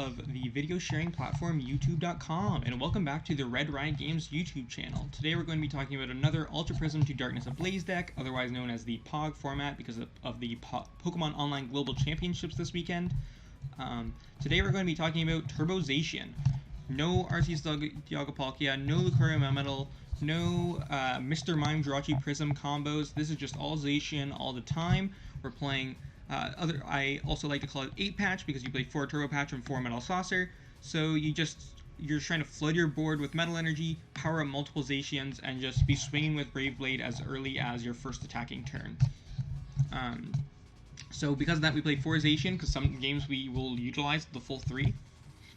of the video sharing platform YouTube.com, and welcome back to the Red Riot Games YouTube channel. Today we're going to be talking about another Ultra Prism to Darkness Ablaze deck, otherwise known as the POG format because of the Pokemon Online Global Championships this weekend. Today we're going to be talking about Turbo Zacian. No Arceus Dialga-Palkia, no Lucario Melmetal, no Mr. Mime Jirachi Prism combos. This is just all Zacian all the time. We're playing I also like to call it 8-patch because you play 4 Turbo Patch and 4 Metal Saucer. So you're trying to flood your board with Metal Energy, power up multiple Zacians, and just be swinging with Brave Blade as early as your first attacking turn. So because of that, we play 4 Zacian because some games we will utilize the full 3.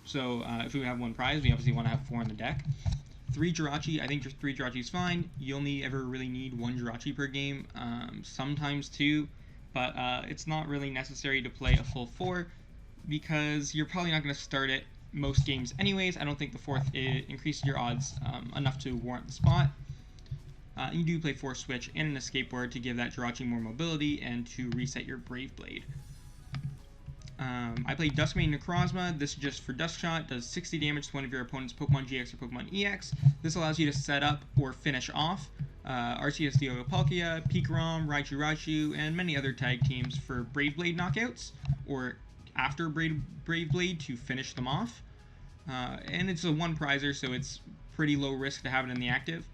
So if we have one prize, we obviously want to have 4 in the deck. 3 Jirachi, I think 3 Jirachi is fine. You only ever really need 1 Jirachi per game, sometimes 2. But it's not really necessary to play a full 4 because you're probably not going to start it most games anyways. I don't think the 4th increases your odds enough to warrant the spot. You do play 4 Switch and an Escape Board to give that Jirachi more mobility and to reset your Brave Blade. I play Duskmane Necrozma. This is just for Dusk Shot, does 60 damage to one of your opponent's Pokemon GX or Pokemon EX. This allows you to set up or finish off Arceus Dialga-Palkia, Pikarom, Raichu, and many other tag teams for Brave Blade knockouts, or after Brave Blade to finish them off. And it's a 1 prizer, so it's pretty low risk to have it in the active.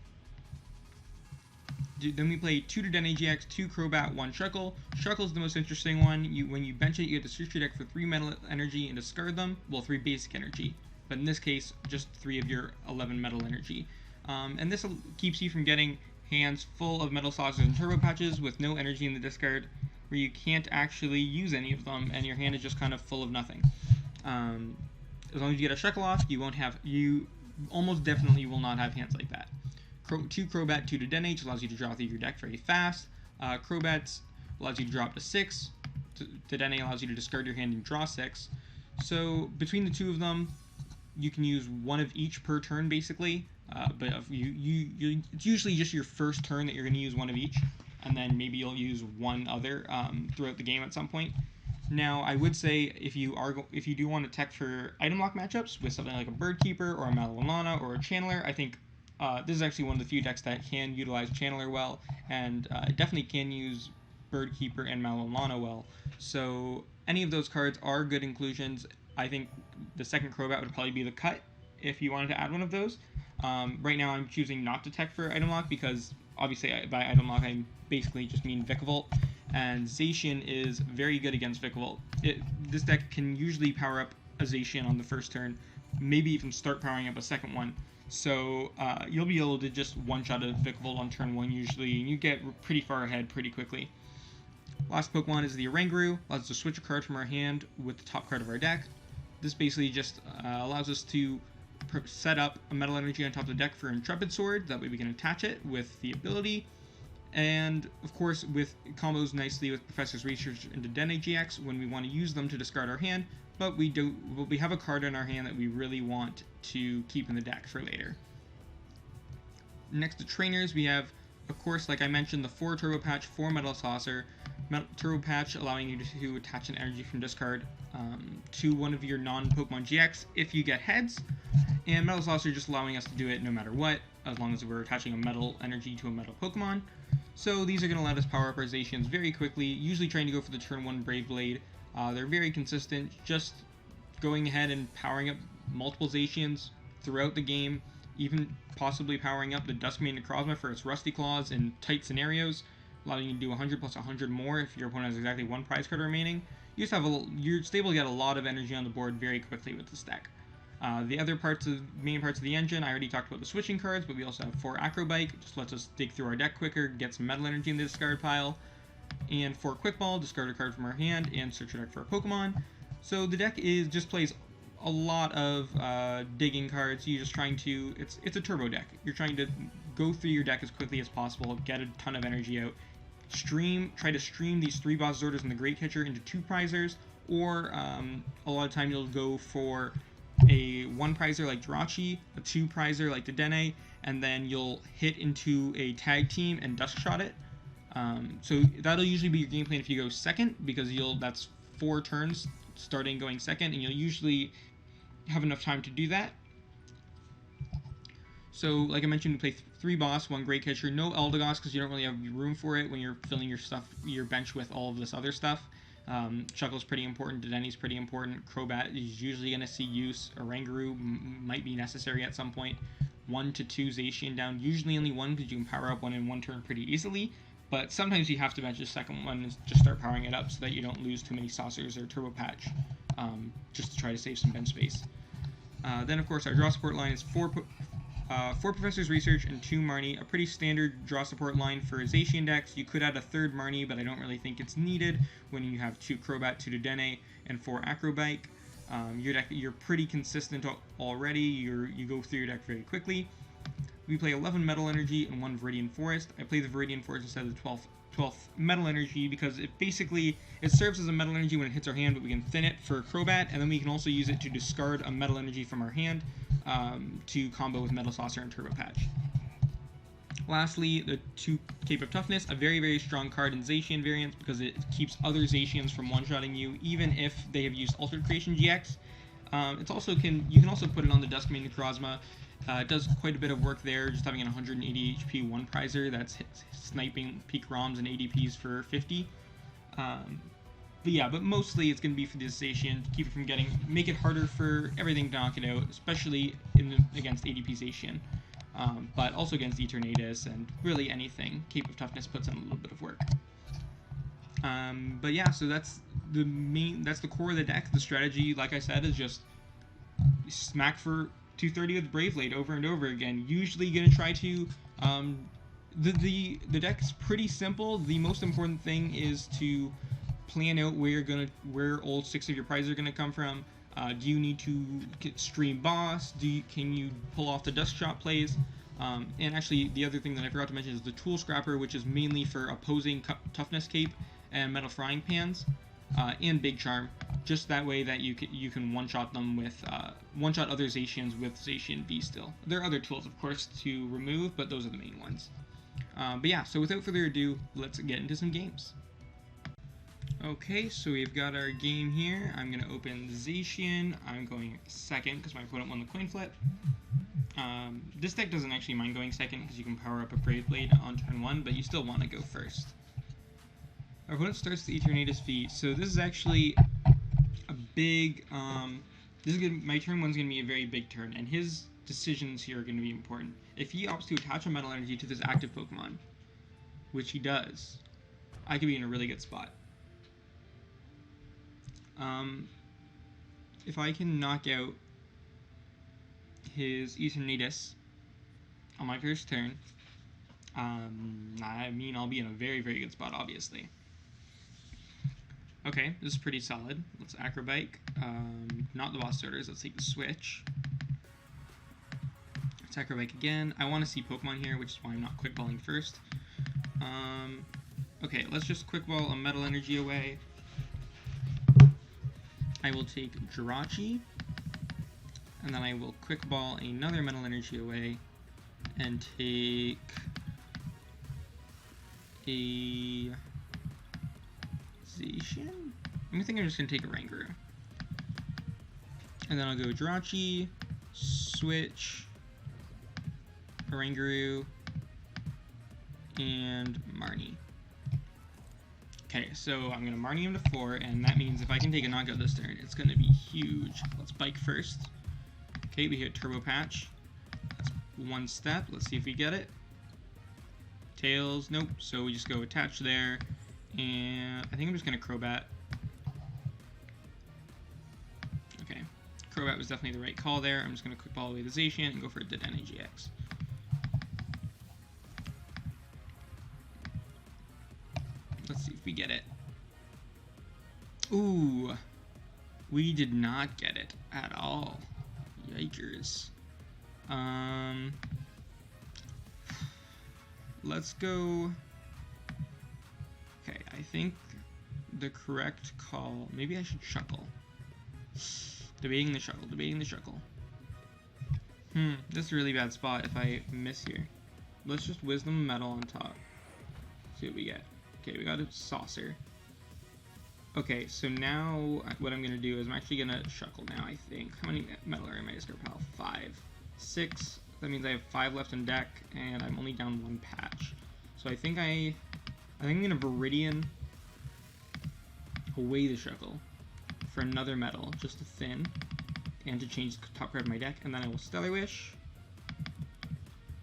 Then we play 2 Dedenne GX, 2 Crobat, 1 Shuckle. Shuckle's the most interesting one. When you bench it, you get to search your deck for 3 Metal Energy and discard them. Well, 3 Basic Energy, but in this case, just 3 of your 11 Metal Energy. And this keeps you from getting hands full of Metal Saucers and Turbo Patches with no energy in the discard, where you can't actually use any of them, and your hand is just kind of full of nothing. As long as you get a Shuckle off, you almost definitely will not have hands like that. 2 Crobat, 2 Dedenne, which allows you to draw through your deck very fast. Crobat allows you to draw up to 6. Dedenne allows you to discard your hand and draw 6. So between the 2 of them, you can use 1 of each per turn, basically. But it's usually just your first turn that you're going to use 1 of each, and then maybe you'll use 1 other throughout the game at some point. Now, I would say if you do want to tech for item lock matchups with something like a Bird Keeper or a Malolana or a Channeler, I think this is actually one of the few decks that can utilize Channeler well, and definitely can use Bird Keeper and Malolana well. So any of those cards are good inclusions. I think the second Crobat would probably be the cut if you wanted to add one of those. Right now I'm choosing not to tech for item lock because obviously by item lock I basically just mean Vikavolt, and Zacian is very good against Vikavolt. This deck can usually power up a Zacian on the first turn, maybe even start powering up a second one. So you'll be able to just one-shot a Vikavolt on turn 1 usually, and you get pretty far ahead pretty quickly. Last Pokemon is the Oranguru. Allows us to switch a card from our hand with the top card of our deck. This basically just allows us to set up a Metal Energy on top of the deck for Intrepid Sword. That way we can attach it with the ability. And, of course, with combos nicely with Professor's Research and Dedenne GX when we want to use them to discard our hand, but we have a card in our hand that we really want to keep in the deck for later. Next to trainers, we have, of course, like I mentioned, the 4 Turbo Patch, 4 Metal Saucer. Turbo Patch allowing you to attach an energy from discard to one of your non-Pokemon GX if you get heads, and Metal Saucer just allowing us to do it no matter what, as long as we're attaching a Metal Energy to a Metal Pokemon. So these are going to let us power up our Zacians very quickly, usually trying to go for the turn 1 Brave Blade. They're very consistent, just going ahead and powering up multiple Zacians throughout the game, even possibly powering up the Duskmane Necrozma for its Rusty Claws in tight scenarios, allowing you to do 100 plus 100 more if your opponent has exactly 1 prize card remaining. You're able to get a lot of energy on the board very quickly with this deck. The other main parts of the engine, I already talked about the switching cards, but we also have 4 Acrobike, just lets us dig through our deck quicker, get some Metal Energy in the discard pile, and 4 Quick Ball, discard a card from our hand, and search your deck for a Pokemon. So the deck just plays a lot of digging cards. You're just trying to, it's a turbo deck. You're trying to go through your deck as quickly as possible, get a ton of energy out, try to stream these 3 Boss Orders and the Great Hitcher into 2 prizers, or a lot of time you'll go for a 1 prizer like Jirachi, a 2 prizer like Dedenne, and then you'll hit into a tag team and Dusk Shot it. So that'll usually be your game plan if you go second, because that's 4 turns starting going second, and you'll usually have enough time to do that. So, like I mentioned, we play 3 boss, 1 Great Catcher, no Eldegoss because you don't really have room for it when you're filling your bench with all of this other stuff. Chuckle's pretty important, Dedene's pretty important, Crobat is usually going to see use, Oranguru might be necessary at some point, 1 to 2 Zacian down, usually only 1 because you can power up 1 in 1 turn pretty easily, but sometimes you have to bench the second one and just start powering it up so that you don't lose too many Saucers or Turbo Patch, just to try to save some bench space. Then, of course, our draw support line is 4 Professor's Research and 2 Marnie, a pretty standard draw support line for Zacian decks. You could add a 3rd Marnie, but I don't really think it's needed when you have 2 Crobat, 2 Dedenne, and 4 Acrobike. You're pretty consistent already. You go through your deck very quickly. We play 11 Metal Energy and 1 Viridian Forest. I play the Viridian Forest instead of the 12th Metal Energy because it serves as a Metal Energy when it hits our hand, but we can thin it for Crobat, and then we can also use it to discard a Metal Energy from our hand to combo with Metal Saucer and Turbo Patch. Lastly, the 2 Cape of Toughness, a very, very strong card in Zacian variants because it keeps other Zacians from one-shotting you, even if they have used Altered Creation GX. You can also put it on the Duskmane Necrozma. It does quite a bit of work there, just having an 180 HP one prizer that's sniping peak ROMs and ADPs for 50. But mostly it's going to be for the Zacian to keep it from make it harder for everything to knock it out, especially against ADP Zacian. But also against Eternatus and really anything. Cape of Toughness puts in a little bit of work. So that's the core of the deck. The strategy, like I said, is just smack for 230 with Brave Blade over and over again. Usually gonna try to the deck's pretty simple. The most important thing is to plan out where all 6 of your prizes are gonna come from. Do you need to stream boss? Can you pull off the Dust Shot plays? And actually, the other thing that I forgot to mention is the Tool Scrapper, which is mainly for opposing Toughness Cape and Metal Frying Pans, and Big Charm. Just that way that you can one-shot them with one-shot other Zacians with Zacian V still. There are other tools, of course, to remove, but those are the main ones. So without further ado, let's get into some games. Okay, so we've got our game here. I'm going to open Zacian. I'm going second because my opponent won the coin flip. This deck doesn't actually mind going second because you can power up a Brave Blade on turn 1, but you still want to go first. Our opponent starts the Eternatus V, so this is actually a big, my turn 1's going to be a very big turn, and his decisions here are going to be important. If he opts to attach a Metal Energy to this active Pokemon, which he does, I could be in a really good spot. If I can knock out his Eternatus on my first turn, I mean I'll be in a very, very good spot, obviously. Okay, this is pretty solid. Let's Acrobike. Not the boss starters, let's take the switch. Let's Acrobike again. I want to see Pokemon here, which is why I'm not Quick Balling first. Okay, let's just Quick Ball a Metal Energy away. I will take Jirachi, and then I will Quick Ball another Metal Energy away, and take a Zacian? I think I'm just going to take a Oranguru. And then I'll go Jirachi, switch, Oranguru, and Marnie. Okay, so I'm going to Marnie him to 4, and that means if I can take a knockout this turn, it's going to be huge. Let's Bike first. Okay, we hit Turbo Patch. That's 1 step. Let's see if we get it. Tails, nope. So we just go Attach there, and I think I'm just going to Crobat. Okay, Crobat was definitely the right call there. I'm just going to Quick Ball away the Zacian and go for a Dedenne GX. Let's see if we get it. Ooh, we did not get it at all. Yikers. Let's go. Okay, I think the correct call. Maybe I should Shuckle. Debating the Shuckle. This is a really bad spot if I miss here. Let's just Wisdom Metal on top. See what we get. Okay, we got a Saucer. Okay, so now what I'm gonna do is I'm actually gonna shuckle now, I think. How many metal are in my discard pile? 5. 6. That means I have 5 left in deck, and I'm only down 1 patch. So I think I'm gonna Viridian away the shuckle for another metal, just to thin, and to change the top card of my deck, and then I will Stellar Wish.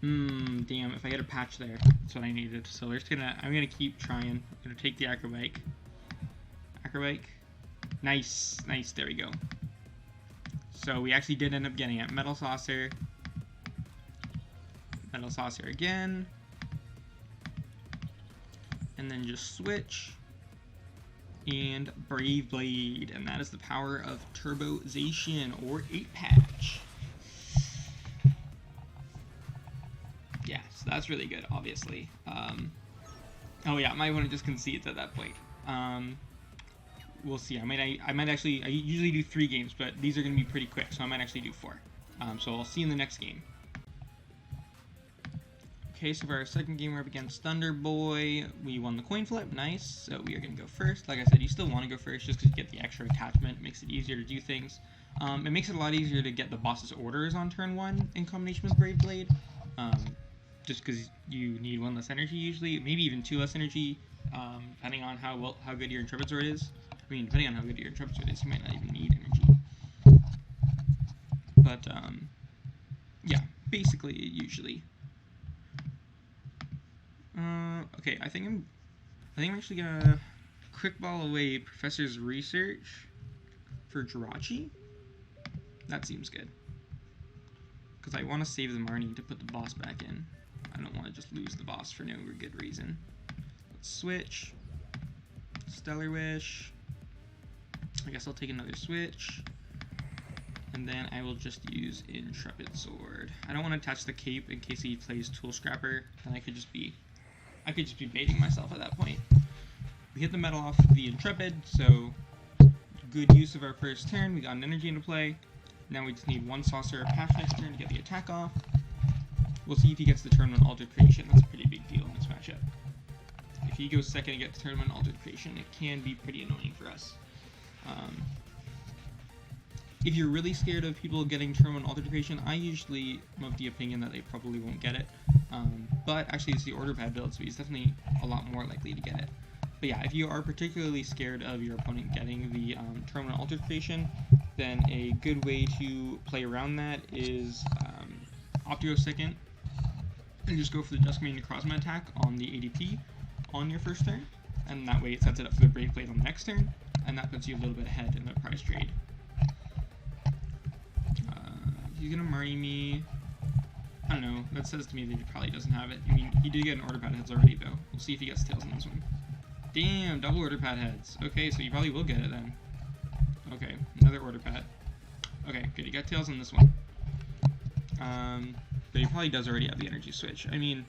Damn, if I get a patch there, that's what I needed. So I'm gonna keep trying. I'm gonna take the Acrobike. Nice, there we go. So we actually did end up getting it. Metal Saucer again, and then just switch, and Brave Blade, and that is the power of Turbo Zacian, or 8-patch. Yeah, so that's really good, obviously. Oh yeah, my opponent just concedes at that point. We'll see. I might actually. I usually do 3 games, but these are going to be pretty quick, so I might actually do 4. So I'll see you in the next game. Okay, so for our second game, we're up against Thunder Boy. We won the coin flip, nice. So we are going to go first. Like I said, you still want to go first just because you get the extra attachment. It makes it easier to do things. It makes it a lot easier to get the boss's orders on turn 1 in combination with Brave Blade. Just because you need 1 less energy usually, maybe even 2 less energy, depending on how good your Intrepid Sword is. I mean, depending on how good your Intrepid Sword is, you might not even need energy. But, yeah, basically, usually. Okay, I think I'm actually gonna quick ball away Professor's Research for Jirachi. That seems good. Because I want to save the Marnie to put the boss back in. I don't want to just lose the boss for no good reason. Let's switch. Stellar Wish. I guess I'll take another switch. And then I will just use Intrepid Sword. I don't want to attach the cape in case he plays Tool Scrapper, and I could just be baiting myself at that point. We hit the metal off the Intrepid, so good use of our first turn. We got an energy into play. Now we just need 1 Saucer patch next turn to get the attack off. We'll see if he gets the turn 1 Altered Creation. That's a pretty big deal in this matchup. If he goes second and gets turn 1 Altered Creation, it can be pretty annoying for us. If you're really scared of people getting turn 1 Altered Creation, I usually am of the opinion that they probably won't get it. But actually it's the order pad build, so he's definitely a lot more likely to get it. But yeah, if you are particularly scared of your opponent getting the turn 1 Altered Creation, then a good way to play around that is opt to go second and just go for the Duskmane Necrozma attack on the ADP on your first turn, and that way it sets it up for the Brave Blade on the next turn, and that puts you a little bit ahead in the prize trade. He's gonna Marnie me. I don't know, that says to me that he probably doesn't have it. I mean, he did get an Order Pad Heads already though. We'll see if he gets Tails in this one. Damn, double Order Pad Heads. Okay, so he probably will get it then. Okay, another Order Pad. Okay, good, he got Tails on this one. But he probably does already have the energy switch. I mean,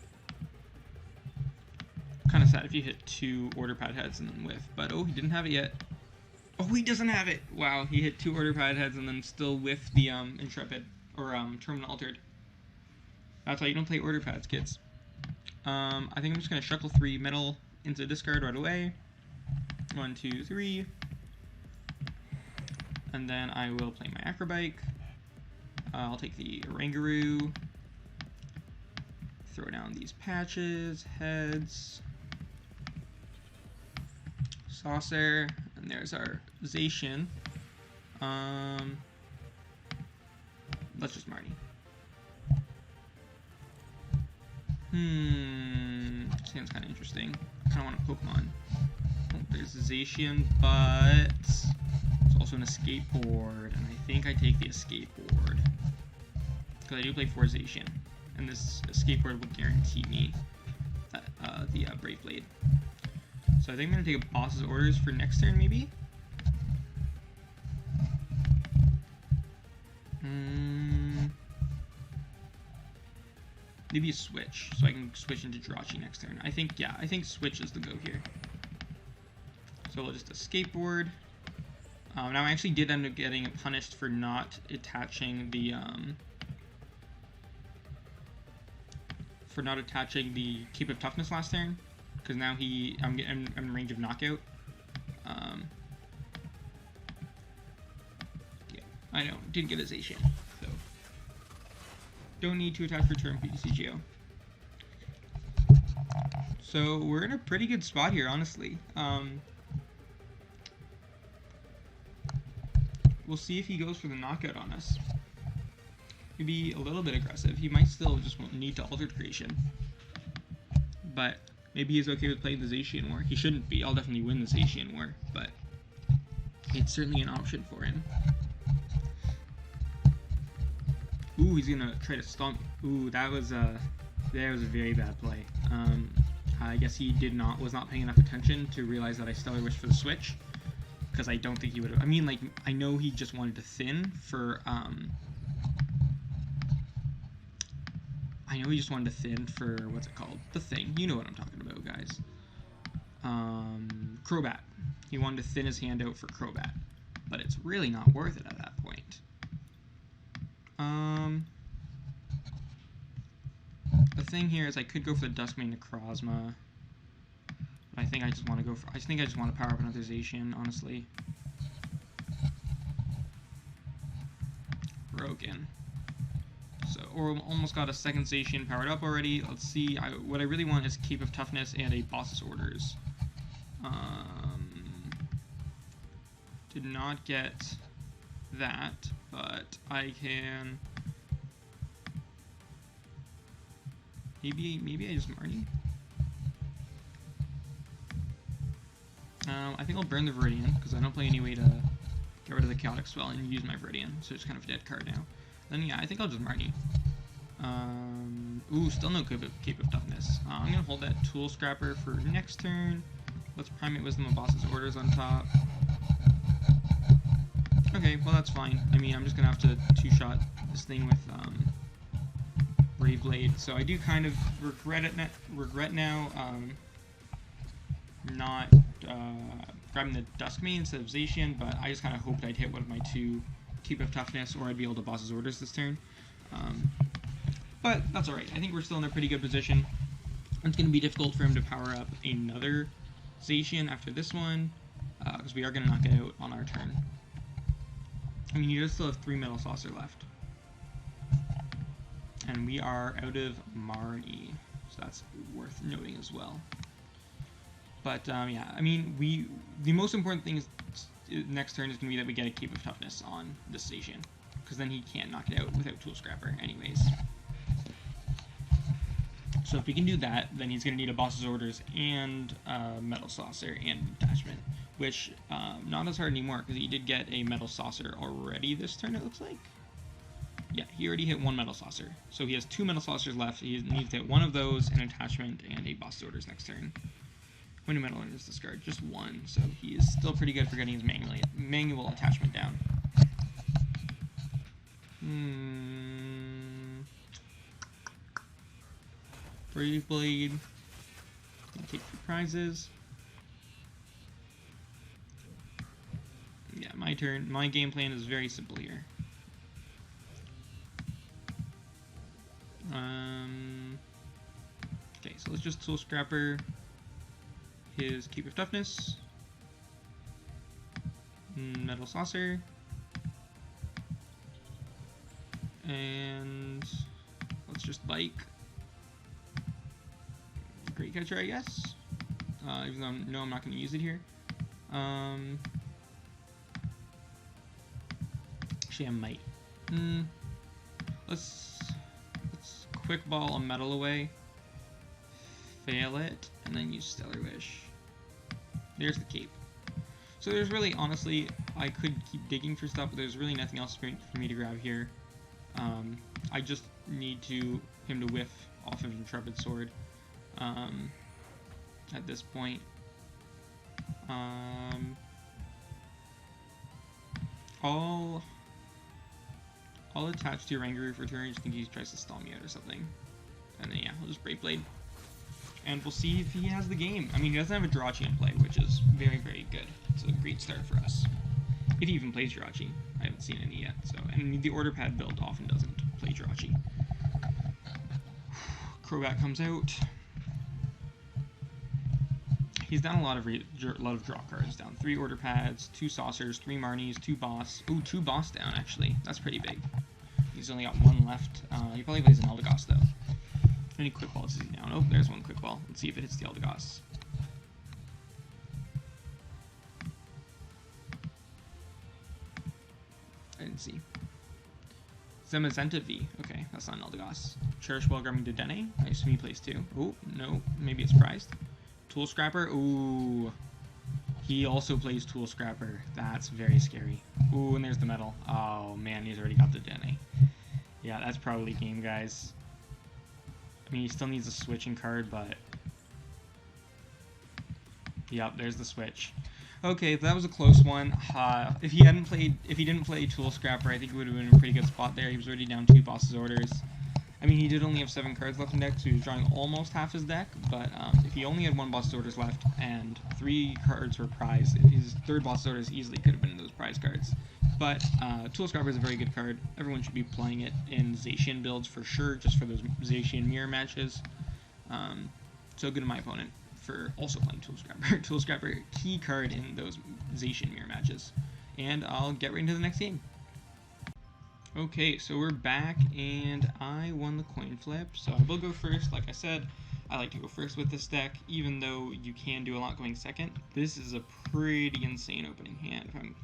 kind of sad if you hit 2 Order Pad Heads and then whiff, but oh, he didn't have it yet. Oh, he doesn't have it! Wow, he hit 2 Order Pad Heads and then still whiffed the Intrepid, or Turn 1 Altered. That's why you don't play Order Pads, kids. I think I'm just going to shuckle 3 metal into discard right away. 1, 2, 3. And then I will play my Acrobike. I'll take the Oranguru. Throw down these patches, heads. Saucer. And there's our Zacian. Let's just Marnie. Sounds kind of interesting. I kind of want a Pokemon. Oh, there's Zacian, but it's also an Escape Board, and I think I take the Escape Board. Because I do play 4 Zacian, and this Escape Board will guarantee me the Brave Blade. So I think I'm going to take a boss's orders for next turn, maybe? Maybe a switch, so I can switch into Jirachi next turn. I think switch is the go here. So we'll just a skateboard. Now I actually did end up getting punished for not attaching the Cape of Toughness last turn, because now I'm in range of knockout. I know, did get a Zacian, so don't need to attach for turn PDCGO. So we're in a pretty good spot here, honestly. We'll see if he goes for the knockout on us. Maybe a little bit aggressive. He might still just need to Altered Creation. But maybe he's okay with playing the Zacian War. He shouldn't be. I'll definitely win the Zacian War, but it's certainly an option for him. Ooh, he's gonna try to stomp. Ooh, that was a very bad play. I guess he was not paying enough attention to realize that I Stellar Wish for the switch, because I don't think he would have. I mean, like, I know he just wanted to thin for what's it called? The thing. You know what I'm talking about, guys. Crobat. He wanted to thin his hand out for Crobat, but it's really not worth it at that point. The thing here is I could go for the Duskmane Necrozma, but I think I just want to go for. I think I just want to power up another Zacian, honestly. Broken. So, or almost got a second Zacian powered up already. Let's see. What I really want is Cape of Toughness and a Boss's Orders. Did not get that, but I can. Maybe I just Marnie. I think I'll burn the Viridian, because I don't play any way to get rid of the Chaotic Swell and use my Viridian, so it's kind of a dead card now. Then yeah, I think I'll just Marnie. Ooh, still no Cape of Toughness. I'm gonna hold that Tool Scrapper for next turn. Let's Primate Wisdom of Boss's Orders on top. Okay, well that's fine. I mean, I'm just gonna have to two-shot this thing with Brave Blade. So I do kind of regret now not grabbing the Duskmane instead of Zacian, but I just kind of hoped I'd hit one of my two Keep of Toughness, or I'd be able to Boss's Orders this turn. But that's alright. I think we're still in a pretty good position. It's going to be difficult for him to power up another Zacian after this one, because we are going to knock it out on our turn. I mean, you still have 3 Metal Saucer left. And we are out of Marnie, so that's worth noting as well. But, yeah, I mean, the most important thing is next turn is going to be that we get a Cape of Toughness on this Zacian, because then he can't knock it out without Tool Scrapper anyways. So if we can do that, then he's going to need a Boss's Orders and Metal Saucer and Attachment, which not as hard anymore, because he did get a Metal Saucer already this turn, it looks like. Yeah, he already hit 1 Metal Saucer, so he has 2 Metal Saucers left. He needs to hit 1 of those, an Attachment, and a Boss's Orders next turn. How many Metal Orders discard? Just 1, so he is still pretty good for getting his manual attachment down. Brave Blade. Take 3 prizes. Yeah, my turn. My game plan is very simple here. Okay, so let's just Tool Scrapper his Keep of Toughness, Metal Saucer, and let's just Bike. Great Catcher, I guess, even though I'm not going to use it here. Actually, I might. Let's Quick Ball a Metal away, fail it, and then use Stellar Wish. There's the Cape. So there's really, honestly, I could keep digging for stuff, but there's really nothing else for me to grab here. I just need him to whiff off of Intrepid Sword at this point. I'll attach to Rangaroo for turn just in case he tries to stall me out or something. And then yeah, I'll just Brave Blade. And we'll see if he has the game. I mean, he doesn't have a Jirachi in play, which is very, very good. It's a great start for us. If he even plays Jirachi. I haven't seen any yet. So, and the Order Pad build often doesn't play Jirachi. Crobat comes out. he's down a lot of draw cards. Down 3 order pads, 2 saucers, 3 Marnies, 2 boss. Ooh, 2 boss down actually. That's pretty big. He's only got 1 left. He probably plays an Eldegoss though. How many quick balls is he down? Oh, there's 1 quick ball. Let's see if it hits the Eldegoss. I didn't see. Zamazenta V. Okay, that's not an Eldegoss. Cherish Welcoming to Dene. I assume he plays 2. Oh, no. Maybe it's prized. Tool Scrapper. Ooh. He also plays Tool Scrapper. That's very scary. Ooh, and there's the metal. Oh, man, he's already got the Dene. Yeah, that's probably game, guys. I mean, he still needs a switching card, but... Yep, there's the switch. Okay, that was a close one. If he didn't play Tool Scrapper, I think it would have been a pretty good spot there. He was already down 2 boss's orders. I mean, he did only have 7 cards left in deck, so he was drawing almost half his deck. But if he only had 1 boss's orders left and 3 cards were prized, his 3rd boss's orders easily could have been those prize cards. But Tool Scrapper is a very good card. Everyone should be playing it in Zacian builds for sure, just for those Zacian mirror matches. So good to my opponent for also playing Tool Scrapper. Tool Scrapper, key card in those Zacian mirror matches. And I'll get right into the next game. Okay, so we're back, and I won the coin flip, so I will go first. Like I said, I like to go first with this deck, even though you can do a lot going second. This is a pretty insane opening hand, if I'm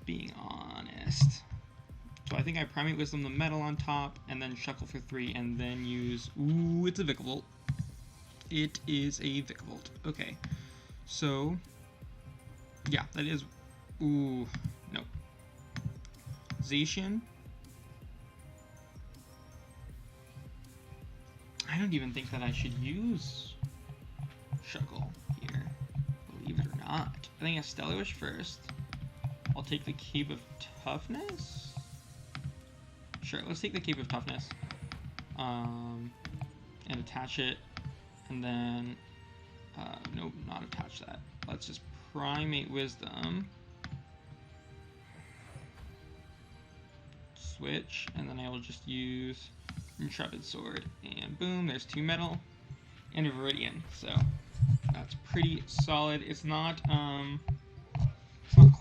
being honest. So I think I Primate Wisdom the metal on top, and then Shuckle for 3, and then use... Ooh, it's a Vikavolt. It is a Vikavolt. Okay, so... Yeah, that is... Ooh, no. Zacian. I don't even think that I should use Shuckle here, believe it or not. I think I Stellar Wish first. I'll take the Cape of Toughness. Sure, let's take the Cape of Toughness. And attach it, and then nope, not attach that. Let's just Primate Wisdom. Switch, and then I will just use Intrepid Sword, and boom, there's 2 metal and a Viridian. So that's pretty solid. It's not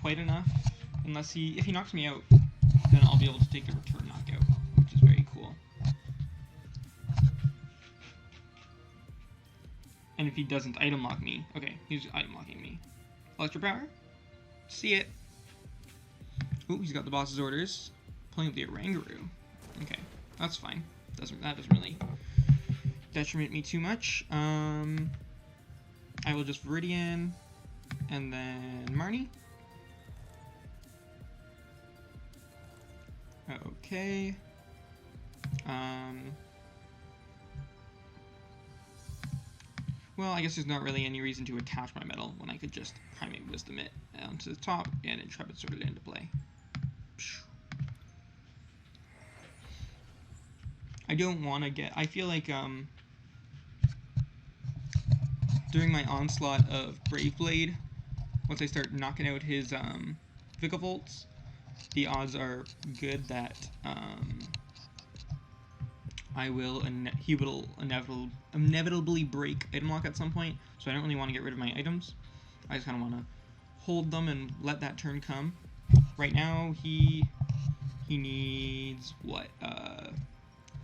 quite enough unless if he knocks me out, then I'll be able to take the return knockout, which is very cool. And if he doesn't item lock me, okay, he's item locking me. Electro Power, see it. Ooh, he's got the boss's orders. Playing with the Oranguru. Okay, that's fine. That doesn't really detriment me too much. I will just Viridian and then Marnie. Okay. Well, I guess there's not really any reason to attach my metal when I could just Primate Wisdom it onto the top and Intrepid Sword it into play. I don't want to get... I feel like during my onslaught of Brave Blade, once I start knocking out his Vikavolts, the odds are good that he will inevitably break item lock at some point. So I don't really want to get rid of my items. I just kind of want to hold them and let that turn come. Right now he needs what?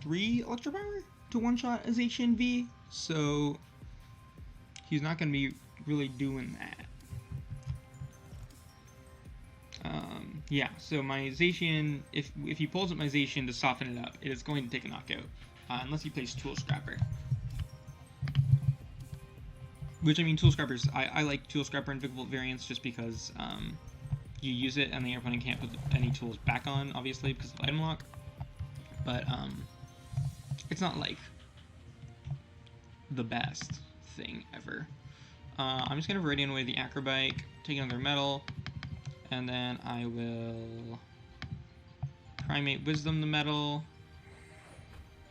3 Electro Power to one-shot a Zacian V, so he's not going to be really doing that. Yeah, so my Zacian, if he pulls up my Zacian to soften it up, it is going to take a knockout, unless he plays Tool Scrapper. Which, I mean, Tool Scrappers, I like Tool Scrapper and Vikavolt variants just because you use it and the opponent can't put any tools back on, obviously, because of item lock. But, it's not like the best thing ever. I'm just going to Viridian away the Acrobike, take another metal, and then I will Primate Wisdom the metal.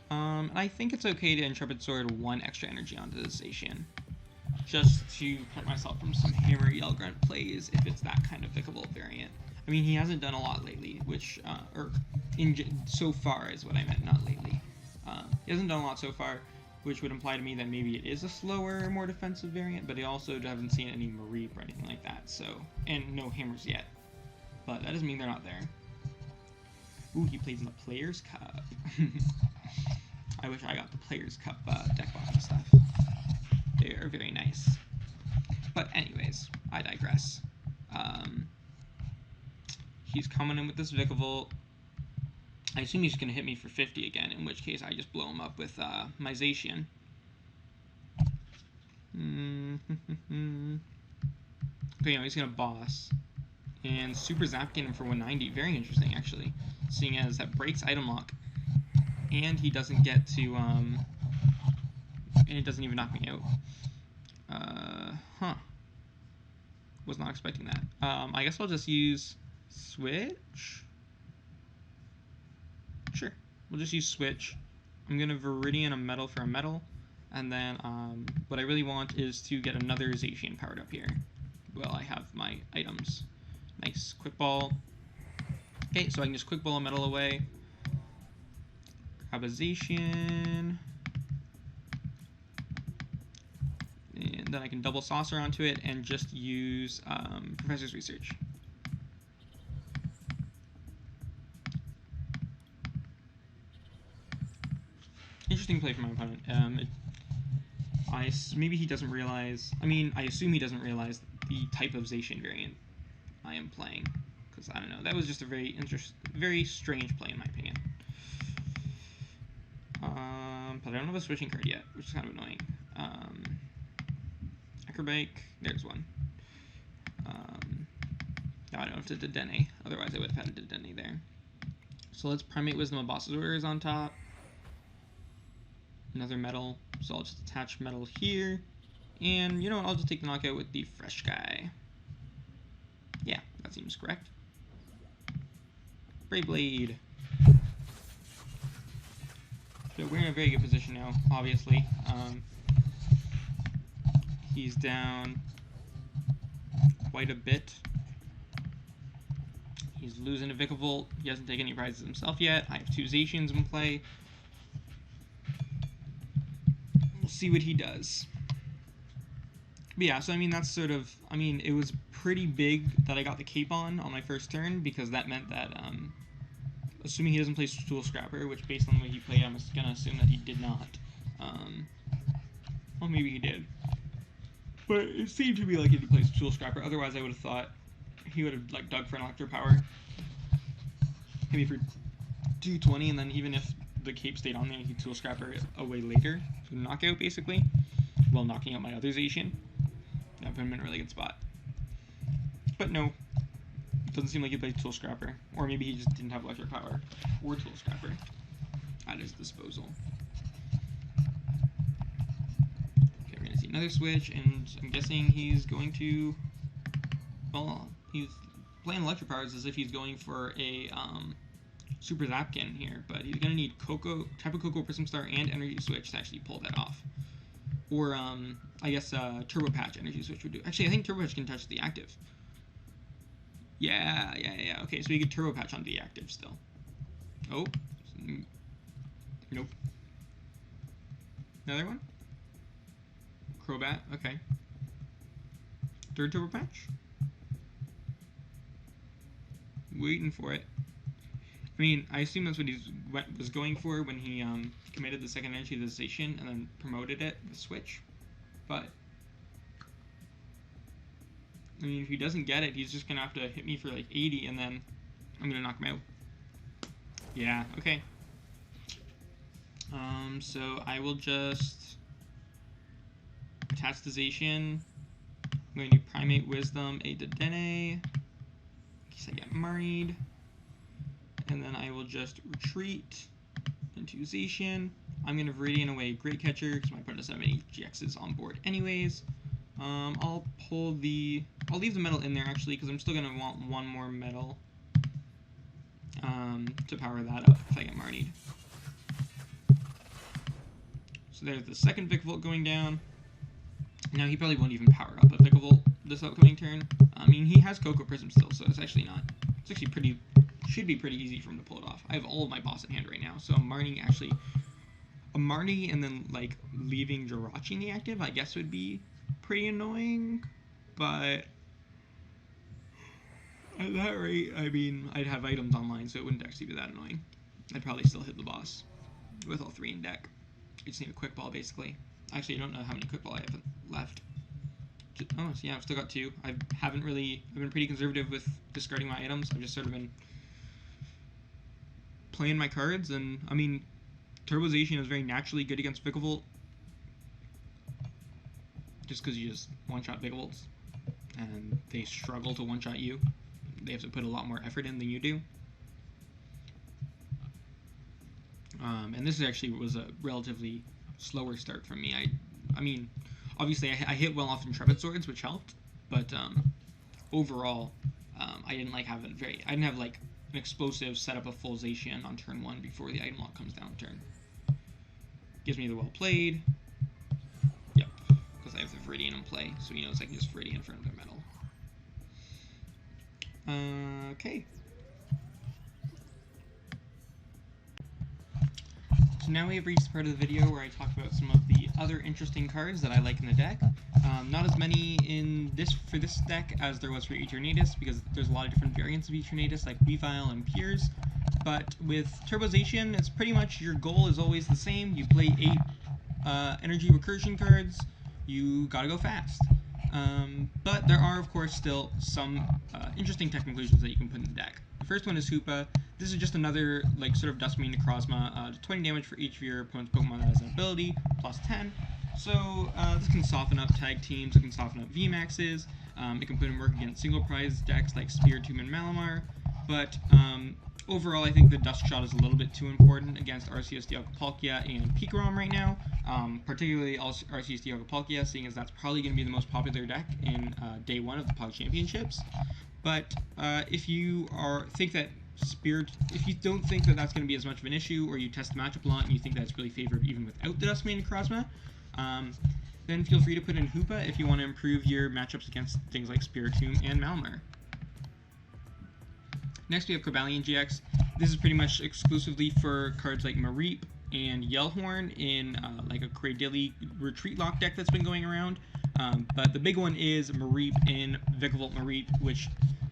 I think it's okay to Intrepid Sword 1 extra energy onto the Zacian, just to protect myself from some Hammer Yellgrunt plays if it's that kind of Vikavolt variant. I mean, he hasn't done a lot lately, which, so far is what I meant, not lately. He hasn't done a lot so far, which would imply to me that maybe it is a slower, more defensive variant, but I also haven't seen any Marie or anything like that, so, and no hammers yet. But that doesn't mean they're not there. Ooh, he plays in the Players' Cup. I wish I got the Players' Cup deck box and stuff. They are very nice. But anyways, I digress. He's coming in with this Vikavolt. I assume he's going to hit me for 50 again, in which case I just blow him up with my Zacian. Okay, he's going to boss. And Super Zacian him for 190. Very interesting, actually. Seeing as that breaks item lock. And he doesn't get to, and it doesn't even knock me out. Was not expecting that. I guess I'll just use Switch. Sure, we'll just use Switch. I'm gonna Viridian a metal for a metal, and then what I really want is to get another Zacian powered up here. Well, I have my items. Nice, Quick Ball. Okay, so I can just Quick Ball a metal away. Grab a Zacian. And then I can double Saucer onto it and just use Professor's Research. Interesting play from my opponent. Maybe he doesn't realize... I mean, I assume he doesn't realize the type of Zacian variant I am playing. Because, I don't know, that was just a very strange play in my opinion. But I don't have a switching card yet, which is kind of annoying. Acrobike, there's one. No, I don't have to Dedenne, otherwise I would have had a Dedenne there. So let's Primate Wisdom of Boss's Orders on top. Another metal, so I'll just attach metal here. And you know what, I'll just take the knockout with the fresh guy. Yeah, that seems correct. Brave Blade. So we're in a very good position now, obviously. He's down quite a bit. He's losing to Vikavolt. He hasn't taken any prizes himself yet. I have two Zacians in play. We'll see what he does. But yeah, so I mean, that's sort of, I mean, it was pretty big that I got the cape on my first turn, because that meant that, assuming he doesn't play Tool Scrapper, which based on the way he played, I'm going to assume that he did not. Well, maybe he did. But it seemed to me like he did play Tool Scrapper, otherwise I would have thought he would have, like, dug for an Electro Power. Maybe for 220, and then even if the cape stayed on there, he'd Tool Scrapper it away later. So knockout, basically, while knocking out my other Zacian. That put him in a really good spot. But no, it doesn't seem like he played Tool Scrapper. Or maybe he just didn't have Electric Power or Tool Scrapper at his disposal. Okay, we're going to see another switch, and I'm guessing he's going to... Well, he's playing Electric Powers as if he's going for a Super Zacian here, but he's going to need Tapu Koko, Prism Star, and Energy Switch to actually pull that off. Or, I guess, Turbo Patch Energy Switch would do. Actually, I think Turbo Patch can touch the active. Yeah. Okay, so we could Turbo Patch on the active still. Oh. Nope. Another one? Crobat, okay. Third Turbo Patch? Waiting for it. I mean, I assume that's what he was going for when he committed the second energy to the Zacian and then promoted it with Switch. But, I mean, if he doesn't get it, he's just going to have to hit me for like 80 and then I'm going to knock him out. Yeah, okay. So I will just attach the Zacian. I'm going to Primate Wisdom a Dedenne in case I get married. And then I will just retreat into Zacian. I'm going to Viridian away Great Catcher because my opponent doesn't have any GXs on board anyways. I'll leave the metal in there actually because I'm still going to want one more metal to power that up if I get married. So there's the second Vikavolt going down. Now he probably won't even power up a Vikavolt this upcoming turn. I mean, he has Coco Prism still, so it's actually should be pretty easy for him to pull it off. I have all of my boss in hand right now, so Marnie actually a Marty and then like leaving Jirachi inactive, I guess would be pretty annoying, but at that rate, I mean, I'd have items online, so it wouldn't actually be that annoying. I'd probably still hit the boss with all 3 in deck. I just need a quick ball, basically. Actually, I don't know how many quick ball I have left. Oh, so yeah, I've still got 2. I've been pretty conservative with discarding my items. I've just sort of been playing my cards, and I mean, Turbo Zacian is very naturally good against Vikavolt, just because you just one-shot Vikavolts, and they struggle to one-shot you. They have to put a lot more effort in than you do. And this actually was a relatively slower start for me. I mean, obviously I hit well off Intrepid Swords, which helped, but overall, I didn't have like an explosive setup of full Zacian on turn 1 before the item lock comes down turn. Gives me the well played. Yep, because I have the Viridian in play, so he knows I can just Viridian for another metal. Okay. So now we have reached the part of the video where I talk about some of the other interesting cards that I like in the deck. Not as many for this deck as there was for Eternatus, because there's a lot of different variants of Eternatus, like Weavile and Piers. But with Turbo Zacian, it's pretty much your goal is always the same. You play 8 energy recursion cards, you gotta go fast. But there are, of course, still some interesting tech conclusions that you can put in the deck. The first one is Hoopa. This is just another, like, sort of Dustmane Necrozma, 20 damage for each of your opponent's Pokemon that has an ability, plus 10. So, this can soften up tag teams, it can soften up VMAXs, it can put in work against single prize decks like Spiritomb and Malamar, but overall I think the Dusk Shot is a little bit too important against Arceus, Dialga-Palkia, and Pikarom right now, particularly Arceus, Dialga-Palkia, seeing as that's probably going to be the most popular deck in Day 1 of the Pog Championships. But if you don't think that that's going to be as much of an issue, or you test the matchup a lot and you think that's really favored even without the Dustmane Necrozma, then feel free to put in Hoopa if you want to improve your matchups against things like Spiritomb and Malamar. Next we have Cobalion GX. This is pretty much exclusively for cards like Mareep and Yellhorn in like a Cradily Retreat Lock deck that's been going around. But the big one is Mareep in Vikavolt Mareep, which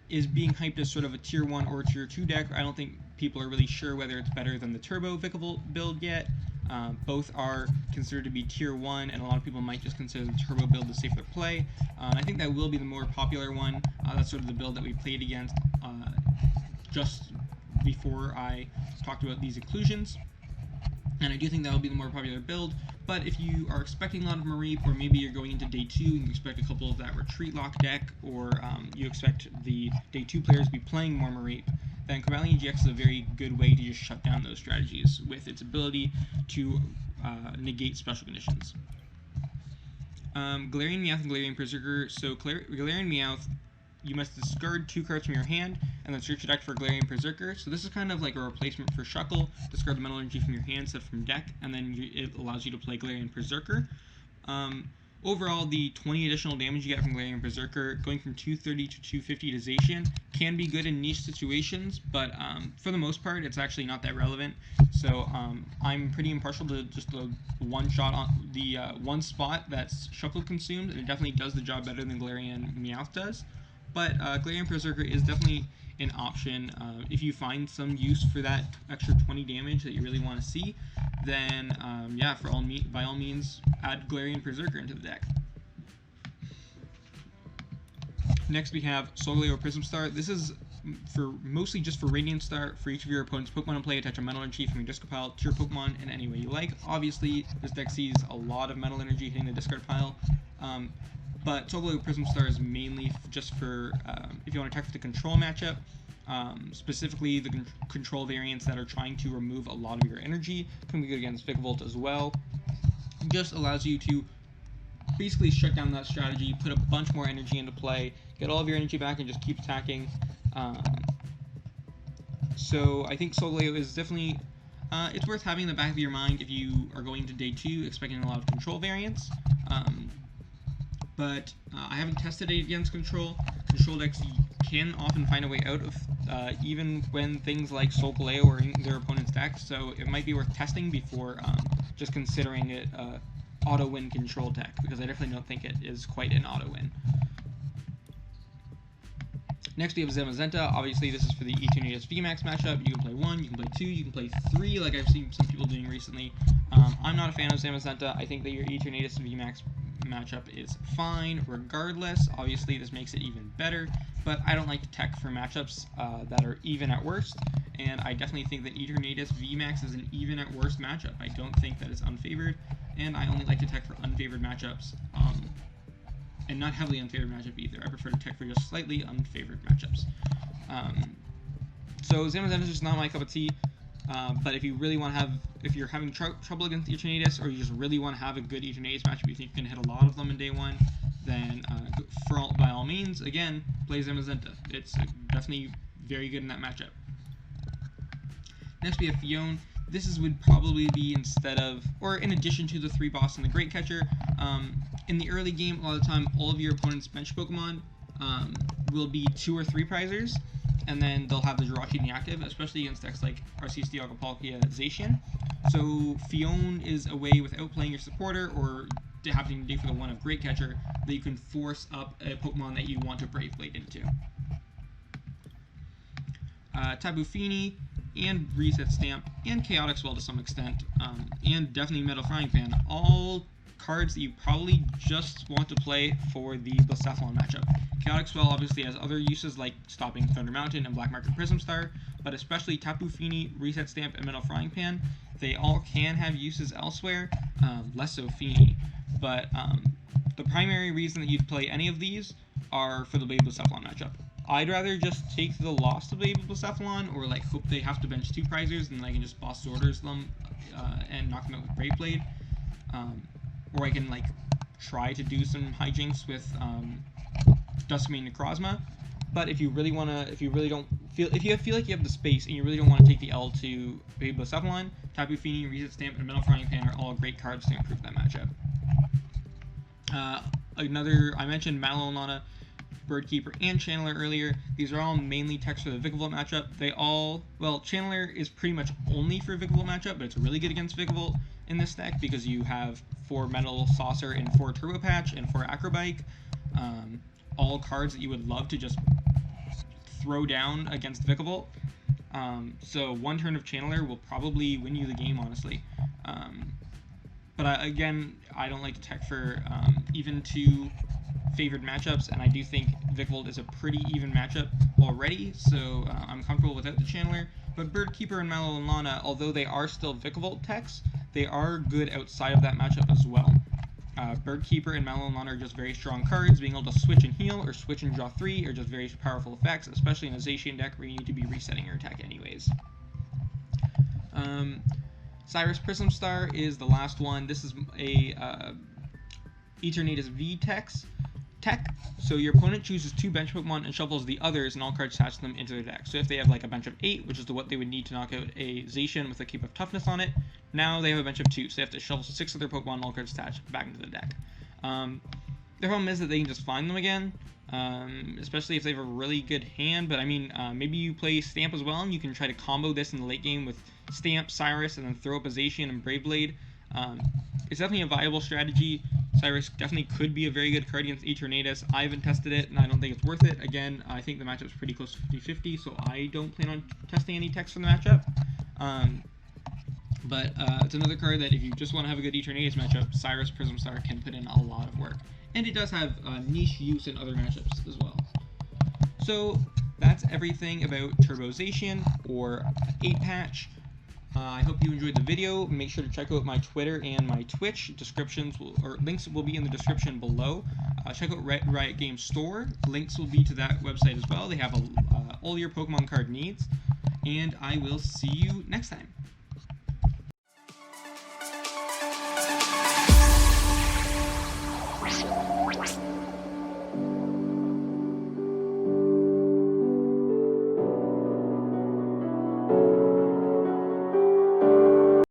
is being hyped as sort of a tier 1 or tier 2 deck. I don't think people are really sure whether it's better than the Turbo Vikavolt build yet. Both are considered to be tier 1, and a lot of people might just consider the Turbo build the safer play. I think that will be the more popular one. That's sort of the build that we played against just before I talked about these inclusions. And I do think that will be the more popular build, but if you are expecting a lot of Mareep, or maybe you're going into Day 2 and you expect a couple of that Retreat Lock deck, or you expect the Day 2 players to be playing more Mareep, then Cobalion GX is a very good way to just shut down those strategies with its ability to negate special conditions. Galarian Meowth and Galarian Berserker. So Galarian Meowth, you must discard 2 cards from your hand, and then search your deck for Galarian Berserker. So this is kind of like a replacement for Shuckle. Discard the metal energy from your hand instead from deck, and then it allows you to play Galarian Berserker. Overall, the 20 additional damage you get from Galarian Berserker, going from 230 to 250 to Zacian, can be good in niche situations, but for the most part, it's actually not that relevant. So I'm pretty impartial to just the one shot on the one spot that's Shuckle consumed, and it definitely does the job better than Galarian Meowth does. But Galarian Berserker is definitely an option. If you find some use for that extra 20 damage that you really want to see, then yeah, by all means, add Galarian Berserker into the deck. Next we have Solgaleo Prism Star. This is mostly just for Radiant Star. For each of your opponent's Pokemon in play, attach a metal energy from your discard pile to your Pokemon in any way you like. Obviously, this deck sees a lot of metal energy hitting the discard pile. But Solgaleo Prism Star is mainly just for if you want to attack with the control matchup, specifically the control variants that are trying to remove a lot of your energy. Can be good against Vikavolt as well. It just allows you to basically shut down that strategy, put a bunch more energy into play, get all of your energy back, and just keep attacking. So I think Solgaleo is definitely it's worth having in the back of your mind if you are going to Day 2 expecting a lot of control variants. But I haven't tested it against control. Control decks can often find a way out of even when things like Solgaleo are in their opponent's deck, so it might be worth testing before just considering it auto-win control tech, because I definitely don't think it is quite an auto-win. Next we have Zamazenta. Obviously this is for the Eternatus VMAX matchup. You can play 1, you can play 2, you can play 3, like I've seen some people doing recently. I'm not a fan of Zamazenta. I think that your Eternatus VMAX matchup is fine regardless. Obviously this makes it even better, but I don't like to tech for matchups that are even at worst, and I definitely think that Eternatus VMAX is an even at worst matchup. I don't think that it's unfavored, and I only like to tech for unfavored matchups, and not heavily unfavored matchup either. I prefer to tech for just slightly unfavored matchups. So Zamazenta is just not my cup of tea. But if you really want to have, if you're having trouble against Eternatus, or you just really want to have a good Eternatus matchup, you think you can hit a lot of them in day 1, then by all means, again, play Zamazenta. It's definitely very good in that matchup. Next we have Fion. This would probably be instead of, or in addition to the 3 boss and the Great Catcher. In the early game, a lot of the time, all of your opponent's bench Pokemon will be 2 or 3 prizers, and then they'll have the Jirachi in the active, especially against decks like Arceus, Dialga, Zacian. So Fion is a way, without playing your supporter or having to do for the one of Great Catcher, that you can force up a Pokemon that you want to Brave Blade into. Tapu Fini and Reset Stamp and Chaotic Swell to some extent, and definitely Metal Frying Pan, all cards that you probably just want to play for the Blacephalon matchup. Chaotic Swell obviously has other uses like stopping Thunder Mountain and Black Market Prism Star, but especially Tapu Fini, Reset Stamp, and Metal Frying Pan, they all can have uses elsewhere, less so Fini, but the primary reason that you'd play any of these are for the Baby Blacephalon matchup. I'd rather just take the loss of Baby Blacephalon, or like hope they have to bench 2 prizers and I can just boss orders them and knock them out with Brave Blade. Or I can like try to do some hijinks with Duskmane Necrozma. But if you really wanna, if you feel like you have the space and you really don't want to take the L to Baby Blacephalon, Tapu Fini, Reset Stamp, and Metal Frying Pan are all great cards to improve that matchup. I mentioned Mallow, Birdkeeper, and Channeler earlier. These are all mainly techs for the Vikavolt matchup. Channeler is pretty much only for Vikavolt matchup, but it's really good against Vikavolt in this deck because you have 4 Metal Saucer and 4 Turbo Patch and 4 Acrobike. All cards that you would love to just throw down against Vikavolt. So 1 turn of Channeler will probably win you the game, honestly. But again, I don't like to tech for even 2 favored matchups, and I do think Vikavolt is a pretty even matchup already, so I'm comfortable without the Channeler. But Birdkeeper and Mallow and Lana, although they are still Vikavolt techs, they are good outside of that matchup as well. Birdkeeper and Mallow and Lana are just very strong cards. Being able to switch and heal, or switch and draw 3 are just very powerful effects, especially in a Zacian deck where you need to be resetting your attack anyways. Cyrus Prism Star is the last one. This is a Eternatus V tech. So your opponent chooses 2 bench Pokemon and shuffles the others, and all cards attached to them into their deck. So if they have like a bench of 8, which is what they would need to knock out a Zacian with a Cape of Toughness on it, now they have a bench of 2, so they have to shuffle 6 of their Pokemon and all cards attached back into the deck. The problem is that they can just find them again, especially if they have a really good hand. But I mean, maybe you play Stamp as well, and you can try to combo this in the late game with Stamp, Cyrus, and then throw up a Zacian and Brave Blade. It's definitely a viable strategy. Cyrus definitely could be a very good card against Eternatus. I haven't tested it, and I don't think it's worth it. Again, I think the matchup's pretty close to 50-50, so I don't plan on testing any techs from the matchup. But it's another card that if you just want to have a good Eternatus matchup, Cyrus Prism Star can put in a lot of work. And it does have niche use in other matchups as well. So that's everything about Turbo Zacian or 8-patch. I hope you enjoyed the video. Make sure to check out my Twitter and my Twitch. Links will be in the description below. Check out Red Riot Games Store. Links will be to that website as well. They have all your Pokemon card needs. And I will see you next time.